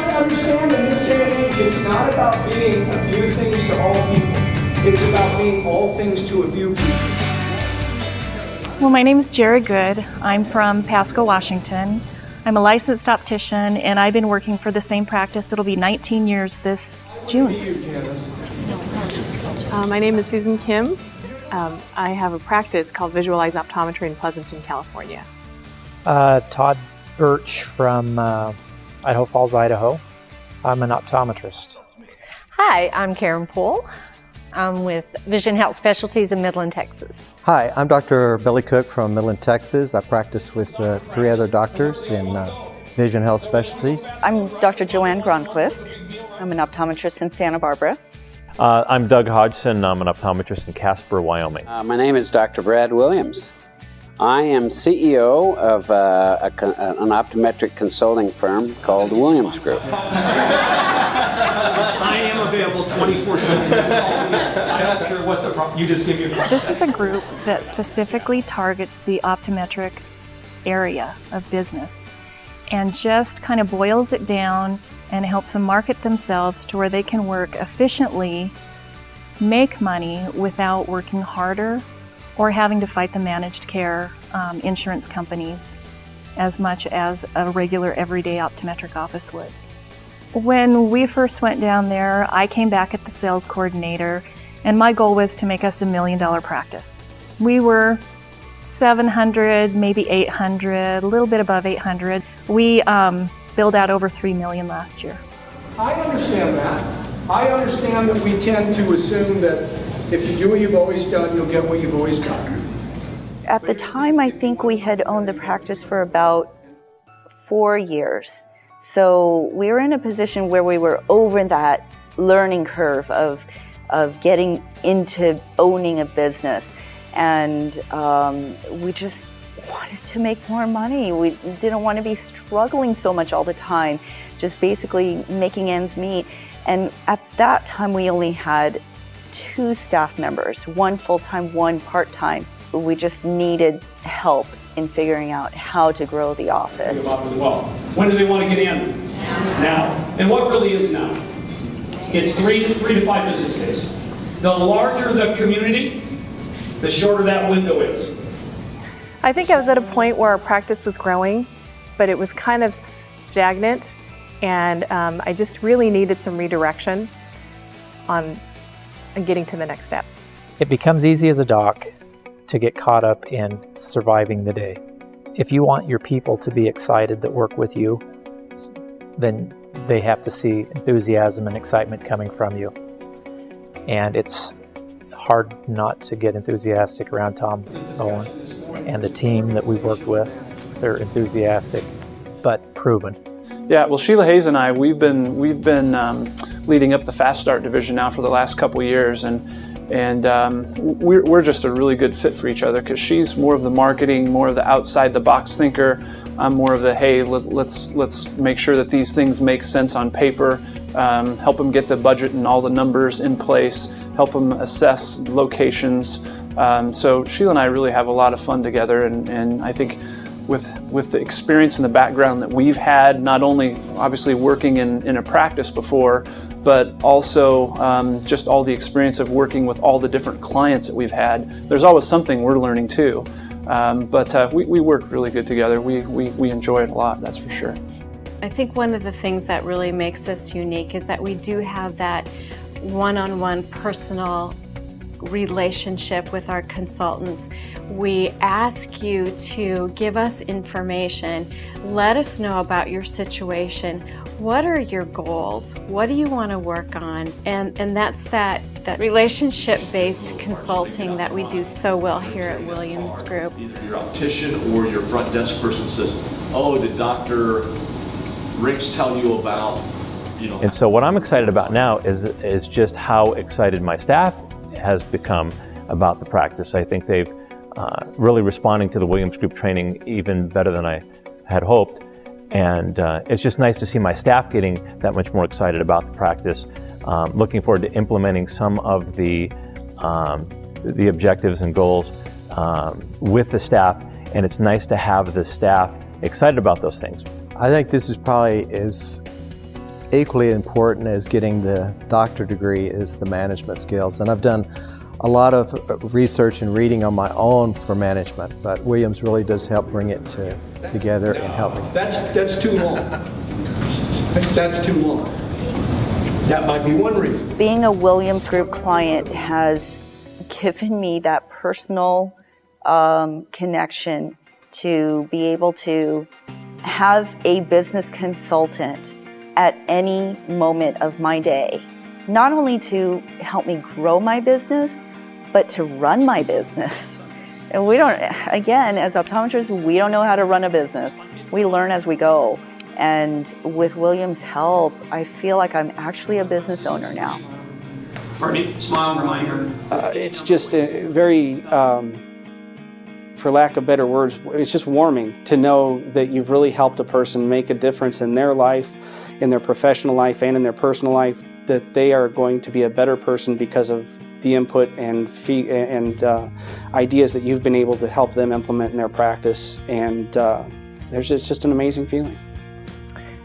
to understand in this day and age, it's not about being a few things to all people. It's about being all things to a few people. Well, my name is Jerry Good. I'm from Pasco, Washington. I'm a licensed optician, and I've been working for the same practice. It'll be 19 years this June. My name is Susan Kim. I have a practice called Visualize Optometry in Pleasanton, California. Todd Birch from Idaho Falls, Idaho. I'm an optometrist. Hi, I'm Karen Poole. I'm with Vision Health Specialties in Midland, Texas. Hi, I'm Dr. Billy Cook from Midland, Texas. I practice with 3 other doctors in Vision Health Specialties. I'm Dr. Joanne Gronquist. I'm an optometrist in Santa Barbara. I'm Doug Hodgson. I'm an optometrist in Casper, Wyoming. My name is Dr. Brad Williams. I am CEO of an optometric consulting firm called the Williams Group. I am available 24/7. I don't care what the problem. You just give me a problem. This is a group that specifically targets the optometric area of business and just kind of boils it down and helps them market themselves to where they can work efficiently, make money without working harder or having to fight the managed care insurance companies as much as a regular everyday optometric office would. When we first went down there, I came back at the sales coordinator, and my goal was to make us $1 million practice. We were 700, maybe 800, a little bit above 800. We billed out over $3 million last year. I understand that. I understand that we tend to assume that if you do what you've always done, you'll get what you've always done. At the time, I think we had owned the practice for about 4 years. So we were in a position where we were over that learning curve of getting into owning a business. And we just wanted to make more money. We didn't want to be struggling so much all the time, just basically making ends meet. And at that time, we only had 2 staff members, 1 full-time, 1 part-time. We just needed help in figuring out how to grow the office. As well. When do they want to get in? Now. And what really is now? It's 3 to 5 business days. The larger the community, the shorter that window is. I think I was at a point where our practice was growing, but it was kind of stagnant, and I just really needed some redirection on getting to the next step. It becomes easy as a doc to get caught up in surviving the day. If you want your people to be excited that work with you, then they have to see enthusiasm and excitement coming from you. And it's hard not to get enthusiastic around Tom Owen and the team that we've worked with. They're enthusiastic, but proven. Yeah, well, Sheila Hayes and I, we've been leading up the Fast Start division now for the last couple of years, and we're just a really good fit for each other because she's more of the marketing, more of the outside the box thinker. I'm more of the, hey, let's make sure that these things make sense on paper, help them get the budget and all the numbers in place, help them assess locations. So Sheila and I really have a lot of fun together, and I think with the experience and the background that we've had, not only obviously working in a practice before, but also just all the experience of working with all the different clients that we've had. There's always something we're learning too. But we work really good together. We enjoy it a lot, that's for sure. I think one of the things that really makes us unique is that we do have that one-on-one personal relationship with our consultants. We ask you to give us information, let us know about your situation. What are your goals? What do you want to work on? And that's that relationship-based consulting that we do so well here at Williams Group. Either your optician or your front desk person says, oh, did Dr. Riggs tell you about, you know. And so what I'm excited about now is just how excited my staff has become about the practice. I think they've really responding to the Williams Group training even better than I had hoped. And it's just nice to see my staff getting that much more excited about the practice. Looking forward to implementing some of the objectives and goals with the staff. And it's nice to have the staff excited about those things. I think this is probably as equally important as getting the doctor degree is the management skills. And I've done a lot of research and reading on my own for management, but Williams really does help bring it together and help me. That's too long. That's too long. That might be one reason. Being a Williams Group client has given me that personal connection to be able to have a business consultant at any moment of my day, not only to help me grow my business, but to run my business. And we don't, again, as optometrists, we don't know how to run a business. We learn as we go. And with Williams' help, I feel like I'm actually a business owner now. Marty, smile reminder. It's just a very, for lack of better words, it's just warming to know that you've really helped a person make a difference in their life, in their professional life, and in their personal life, that they are going to be a better person because of the input and ideas that you've been able to help them implement in their practice. And it's just an amazing feeling.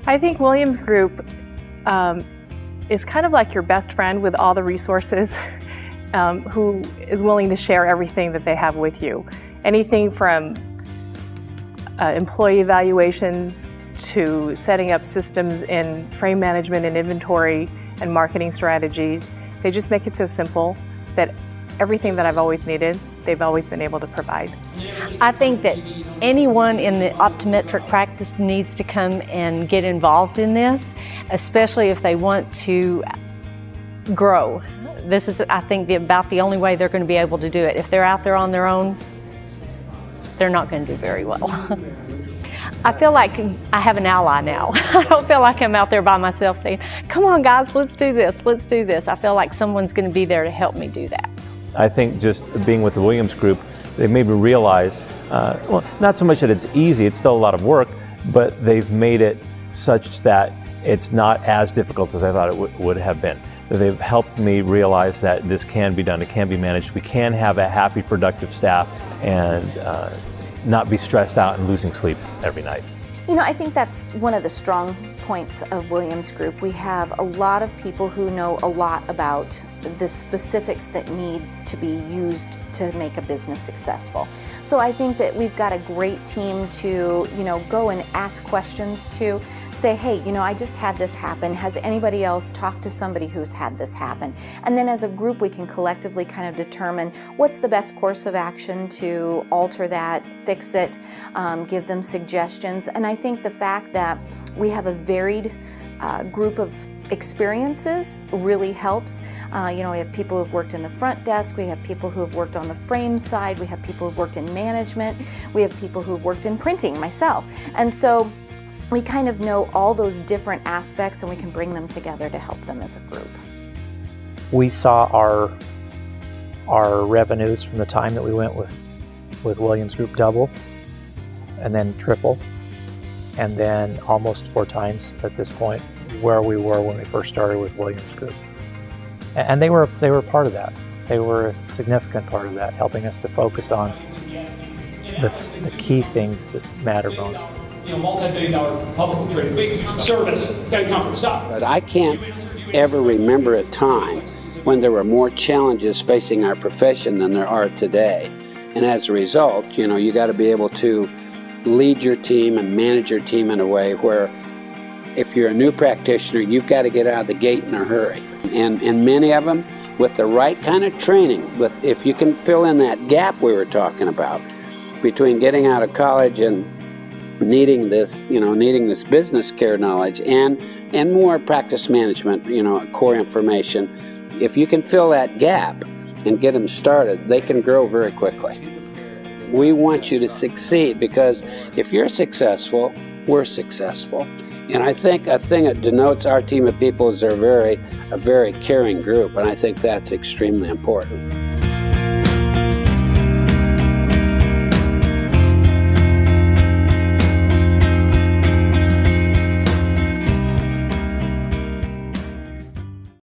I think Williams Group is kind of like your best friend with all the resources, who is willing to share everything that they have with you. Anything from employee evaluations to setting up systems in frame management and inventory and marketing strategies. They just make it so simple that everything that I've always needed, they've always been able to provide. I think that anyone in the optometric practice needs to come and get involved in this, especially if they want to grow. This is, I think, about the only way they're going to be able to do it. If they're out there on their own, they're not going to do very well. I feel like I have an ally now. I don't feel like I'm out there by myself saying, come on guys, let's do this, let's do this. I feel like someone's going to be there to help me do that. I think just being with the Williams Group, they made me realize, well, not so much that it's easy, it's still a lot of work, but they've made it such that it's not as difficult as I thought it would have been. They've helped me realize that this can be done, it can be managed, we can have a happy, productive staff, and not be stressed out and losing sleep every night. You know, I think that's one of the strong points of Williams Group. We have a lot of people who know a lot about the specifics that need to be used to make a business successful. So I think that we've got a great team to, go and ask questions to, say, hey, I just had this happen. Has anybody else talked to somebody who's had this happen? And then as a group, we can collectively kind of determine what's the best course of action to alter that, fix it, give them suggestions. And I think the fact that we have a varied group of experiences really helps. We have people who've worked in the front desk, we have people who have worked on the frame side, we have people who've worked in management, we have people who've worked in printing, myself. And so we kind of know all those different aspects and we can bring them together to help them as a group. We saw our revenues from the time that we went with Williams Group double and then triple, and then almost 4 times at this point where we were when we first started with Williams Group. And they were part of that. They were a significant part of that, helping us to focus on the key things that matter most. Multi-billion-dollar publicly traded, big service, gotta come from stock. But I can't ever remember a time when there were more challenges facing our profession than there are today. And as a result, you got to be able to lead your team and manage your team in a way where if you're a new practitioner, you've got to get out of the gate in a hurry. And many of them, with the right kind of training, if you can fill in that gap we were talking about between getting out of college and needing this business care knowledge and more practice management, core information, if you can fill that gap and get them started, they can grow very quickly. We want you to succeed because if you're successful, we're successful. And I think a thing that denotes our team of people is they're a very caring group, and I think that's extremely important.